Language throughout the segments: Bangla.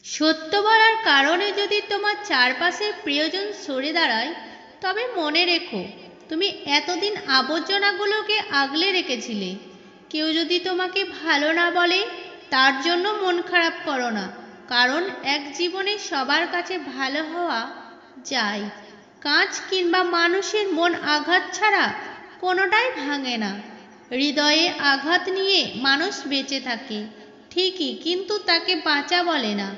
সত্য বলার কারণে যদি তোমার চারপাশের প্রিয়জন সরে দাঁড়ায়, তবে মনে রেখো তুমি এতদিন আবর্জনাগুলোকে আগলে রেখেছিলে। কেউ যদি তোমাকে ভালো না বলে, তার জন্য মন খারাপ করো না, কারণ এক জীবনে সবার কাছে ভালো হওয়া যায়। কাঁচ কিংবা মানুষের মন আঘাত ছাড়া কোনোটাই ভাঙে না। হৃদয়ে আঘাত নিয়ে মানুষ বেঁচে থাকে ঠিকই, কিন্তু তাকে বাঁচা বলে না।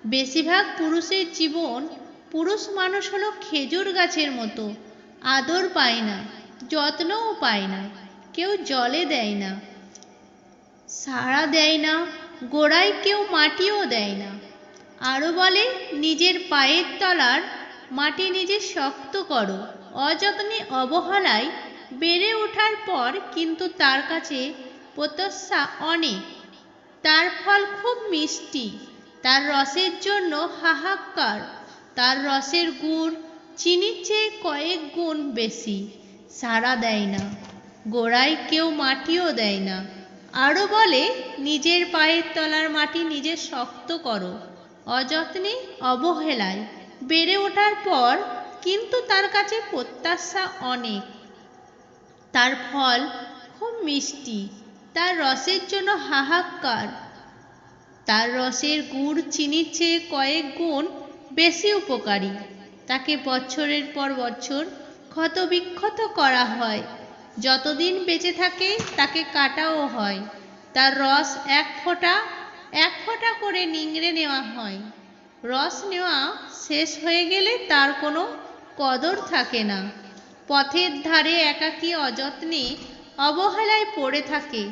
বেশিরভাগ পুরুষের জীবন, পুরুষ মানুষ হলো খেজুর গাছের মতো, আদর পায় না, যত্নও পায় না, কেউ জলে দেয় না, সাড়া দেয় না, গোড়ায় কেউ মাটিও দেয় না। আরও বলে, নিজের পায়ের তলার মাটি নিজে শক্ত করো। অযত্নে অবহেলায় বেড়ে ওঠার পর কিন্তু তার কাছে প্রত্যাশা অনেক। তার ফল খুব মিষ্টি, তার রসের জন্য হাহাকার। তার রসের গুণ চিনির চেয়ে কয়েক গুণ বেশি। সাড়া দেয় না, গোড়ায় কেউ মাটিও দেয় না। আরও বলে, নিজের পায়ের তলার মাটি নিজে শক্ত করো। অযত্নে অবহেলায় বেড়ে ওঠার পর কিন্তু তার কাছে প্রত্যাশা অনেক। তার ফল খুব মিষ্টি, তার রসের জন্য হাহাকার। তার রসের গুড় চিনির চেয়ে কয়েক গুণ বেশি উপকারী। তাকে বছরের পর বছর ক্ষতবিক্ষত করা হয়, যতদিন বেঁচে থাকে তাকে কাটাও হয়। তার রস এক ফোঁটা এক ফোঁটা করে নিংড়ে নেওয়া হয়। রস নেওয়া শেষ হয়ে গেলে তার কোনো কদর থাকে না। পথের ধারে একাকী অযত্নে অবহেলায় পড়ে থাকে,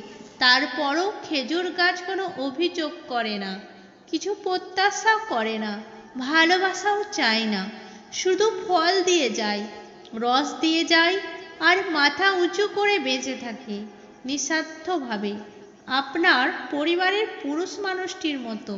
তারপরও খেজুর গাছ কোনো অভিযোগ করে না, কিছু প্রত্যাশাও করে না, ভালোবাসাও চায় না। শুধু ফল দিয়ে যায়, রস দিয়ে যায়, আর মাথা উঁচু করে বেঁচে থাকে নিঃস্বার্থভাবে, আপনার পরিবারের পুরুষ মানুষটির মতো।